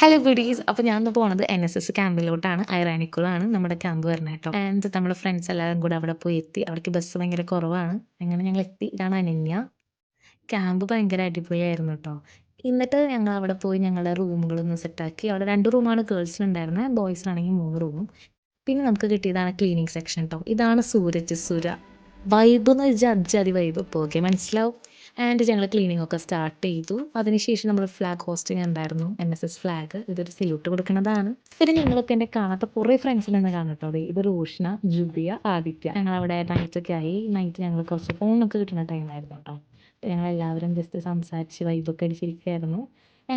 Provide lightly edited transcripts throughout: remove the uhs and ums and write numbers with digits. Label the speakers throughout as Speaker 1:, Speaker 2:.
Speaker 1: Hello goodies. അപ്പോൾ ഞാനിന്ന് പോണത് NSS ക്യാമ്പിലോട്ടാണ്. ഐറാനിക്കുളമാണ് നമ്മുടെ ക്യാമ്പ് വരുന്നത് കേട്ടോ. ആൻഡ് നമ്മുടെ ഫ്രണ്ട്സ് എല്ലാവരും കൂടെ അവിടെ പോയി എത്തി. അവിടേക്ക് ബസ് ഭയങ്കര കുറവാണ്. അങ്ങനെ ഞങ്ങൾ എത്തി. ഇതാണ് അനന്യ. ക്യാമ്പ് ഭയങ്കര അടിപൊളിയായിരുന്നു കേട്ടോ. എന്നിട്ട് ഞങ്ങൾ അവിടെ പോയി ഞങ്ങളുടെ റൂമുകളൊന്ന് സെറ്റാക്കി. അവിടെ 2 റൂമാണ് ഗേൾസിനുണ്ടായിരുന്നത്. ബോയ്സിനാണെങ്കിൽ 3 റൂമും. പിന്നെ നമുക്ക് കിട്ടിയതാണ് ക്ലീനിങ് സെക്ഷൻ ട്ടോ. ഇതാണ് സൂരജ് സുര. വൈബെന്ന് വെച്ചാൽ അജ്ജാതി വൈബ്. പോകെ മനസ്സിലാവും. ആൻഡ് ഞങ്ങൾ ക്ലീനിങ് ഒക്കെ സ്റ്റാർട്ട് ചെയ്തു. അതിനുശേഷം നമ്മൾ ഫ്ലാഗ് ഹോസ്റ്റിംഗ് ഉണ്ടായിരുന്നു. NSS flag. ഇതൊരു സല്യൂട്ട് കൊടുക്കുന്നതാണ്. പിന്നെ ഞങ്ങളൊക്കെ എൻ്റെ കാണാത്ത കുറേ ഫ്രണ്ട്സിനെ കാണും ട്ടോ. ദേ ഇത് റോഷ്ന, ജുബിയ, ആദിത്യ. ഞങ്ങളവിടെ നൈറ്റൊക്കെ ആയി. നൈറ്റ് ഞങ്ങൾ കുറച്ച് ഫോണൊക്കെ കിട്ടുന്ന ടൈമായിരുന്നു കേട്ടോ. ഞങ്ങളെല്ലാവരും ജസ്റ്റ് സംസാരിച്ച് വൈബൊക്കെ അടിച്ചിരിക്കുകയായിരുന്നു.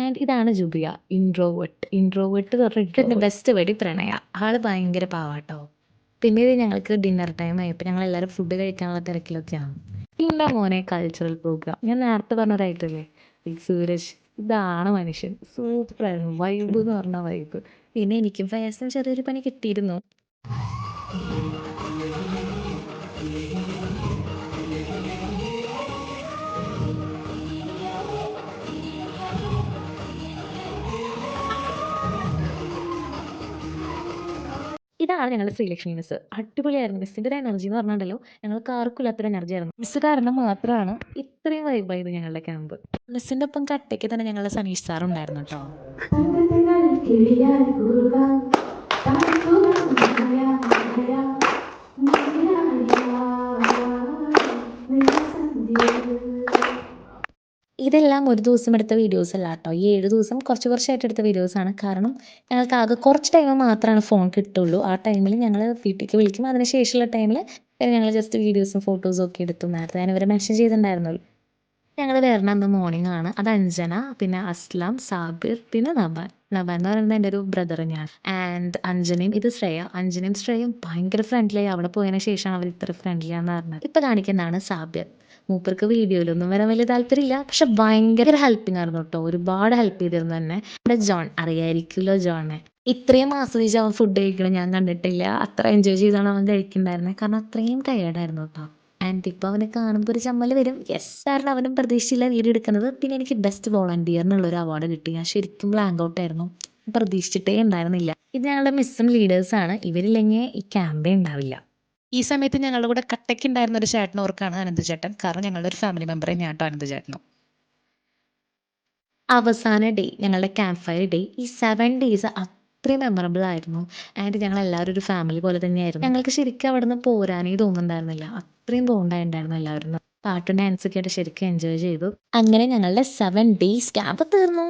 Speaker 1: ആൻഡ് ഇതാണ് ജുബിയ. ഇൻട്രോവേർട്ട് പറഞ്ഞിട്ട് എൻ്റെ ബെസ്റ്റ് ബഡി പ്രണയ. ആൾ ഭയങ്കര പാവാട്ടോ. പിന്നീട് ഞങ്ങൾക്ക് ഡിന്നർ ടൈം ആയപ്പോൾ ഞങ്ങളെല്ലാവരും ഫുഡ് കഴിക്കാനുള്ള തിരക്കിലൊക്കെയാണ്. പിന്നെ മോനെ കൾച്ചറൽ പ്രോഗ്രാം. ഞാൻ നേരത്തെ പറഞ്ഞൊരായിട്ടല്ലേ ഈ സൂരജ്. ഇതാണ് മനുഷ്യൻ. സൂപ്പറായിരുന്നു. വൈബ് എന്ന് പറഞ്ഞാൽ വൈബ്. പിന്നെ എനിക്കും ഫയസിനും ചെറിയൊരു പണി കിട്ടിയിരുന്നു. ഇതാണ് ഞങ്ങളുടെ ശ്രീലക്ഷ്മി മിസ്. അടിപൊളിയായിരുന്നു. മിസ്സിൻ്റെ ഒരു എനർജി എന്ന് പറഞ്ഞിട്ടുണ്ടല്ലോ, ഞങ്ങൾക്ക് ആർക്കും ഇല്ലാത്തൊരു എനർജി ആയിരുന്നു. മിസ് കാരണം മാത്രമാണ് ഇത്രയും വൈബായത് ഞങ്ങളുടെ ക്യാമ്പ്. മിസ്സിൻ്റെ ഒപ്പം കട്ടയ്ക്ക് തന്നെ ഞങ്ങളുടെ സനീഷ് സാർ ഉണ്ടായിരുന്നു കേട്ടോ. ഇതെല്ലാം ഒരു ദിവസം എടുത്ത വീഡിയോസ് അല്ല കേട്ടോ. ഈ 7 ദിവസം കുറച്ച് കുറച്ചായിട്ട് എടുത്ത വീഡിയോസാണ്. കാരണം ഞങ്ങൾക്ക് ആകെ കുറച്ച് ടൈം മാത്രമാണ് ഫോൺ കിട്ടുള്ളൂ. ആ ടൈമിൽ ഞങ്ങൾ വീട്ടിലേക്ക് വിളിക്കും. അതിന് ശേഷമുള്ള ടൈമിൽ ഞങ്ങൾ ജസ്റ്റ് വീഡിയോസും ഫോട്ടോസും ഒക്കെ എടുത്തു. നേരത്തെ ഞാൻ ഇവരെ മെൻഷൻ ചെയ്തിട്ടുണ്ടായിരുന്നല്ലോ. ഞങ്ങൾ വരുന്ന അന്ന് മോർണിംഗ് ആണ്. അത് അഞ്ജന, പിന്നെ അസ്ലം, സാബിർ, പിന്നെ നബാൻ. നബാൻ എന്ന് പറയുന്നത് എൻ്റെ ഒരു ബ്രദർ തന്നെയാണ്. ആൻഡ് അഞ്ജനയും ഇത് ശ്രേയ. അഞ്ജനയും ശ്രേയയും ഭയങ്കര ഫ്രണ്ട്ലി ആയി. അവിടെ പോയതിന് ശേഷമാണ് അവർ ഇത്ര ഫ്രണ്ട്ലി ആണെന്ന് പറഞ്ഞത്. ഇപ്പം കാണിക്കുന്നതാണ് സാബിർ. മൂപ്പർക്ക് വീഡിയോയിലൊന്നും വരാൻ വലിയ താല്പര്യമില്ല. പക്ഷെ ഭയങ്കര ഹെൽപ്പിംഗ് ആയിരുന്നു കേട്ടോ. ഒരുപാട് ഹെൽപ്പ് ചെയ്തിരുന്നു തന്നെ. നമ്മുടെ ജോൺ അറിയായിരിക്കുമല്ലോ ജോണിനെ. ഇത്രയും ആസ്വദിച്ച് അവൻ ഫുഡ് കഴിക്കണം ഞാൻ കണ്ടിട്ടില്ല. അത്ര എൻജോയ് ചെയ്താണ് അവൻ കഴിക്കുന്നുണ്ടായിരുന്നത്. കാരണം അത്രയും ടയേർഡായിരുന്നു കേട്ടോ. ആൻഡ് ഇപ്പോൾ അവനെ കാണുമ്പോൾ ഒരു ചമ്മൽ വരും. യെസ്, കാരണം അവനും പ്രതീക്ഷിച്ചില്ല വീഡിയോ എടുക്കുന്നത്. പിന്നെ എനിക്ക് ബെസ്റ്റ് വോളണ്ടിയറിനുള്ളൊരു അവാർഡ് കിട്ടി. ഞാൻ ശരിക്കും ബ്ലാങ്ക് ഔട്ട് ആയിരുന്നു. പ്രതീക്ഷിച്ചിട്ടേ ഉണ്ടായിരുന്നില്ല. ഇത് ഞങ്ങളുടെ മിസ്സും ലീഡേഴ്സാണ്. ഇവരില്ലെങ്കിൽ ഈ ക്യാമ്പേ ഉണ്ടാവില്ല. ഈ സമയത്ത് ഞങ്ങളുടെ കൂടെ കട്ടയ്ക്ക് ഉണ്ടായിരുന്ന ഒരു ചേട്ടൻ ഓർക്കാണ് അനന്ത് ചേട്ടൻ. കാരണം ഞങ്ങളുടെ ഒരു ഫാമിലി മെമ്പർ തന്നെയാണ് കേട്ടോ അനന്ത് ചേട്ടനും. അവസാന ഡേ ഞങ്ങളുടെ ക്യാമ്പ് ഫയർ ഡേ. ഈ 7 ഡേയ്സ് അത്രയും മെമ്മറബിൾ ആയിരുന്നു. ആൻഡ് ഞങ്ങളെല്ലാവരും ഒരു ഫാമിലി പോലെ തന്നെയായിരുന്നു. ഞങ്ങൾക്ക് ശരിക്കും അവിടെ നിന്ന് പോരാനേ തോന്നുന്നുണ്ടായിരുന്നില്ല. അത്രയും ബോണ്ടായിട്ടുണ്ടായിരുന്നു എല്ലാവരും. പാട്ടും ഡാൻസൊക്കെ ആയിട്ട് ശരിക്കും എൻജോയ് ചെയ്തു. അങ്ങനെ ഞങ്ങളുടെ 7 ഡേയ്സ് ക്യാമ്പ് തീർന്നു.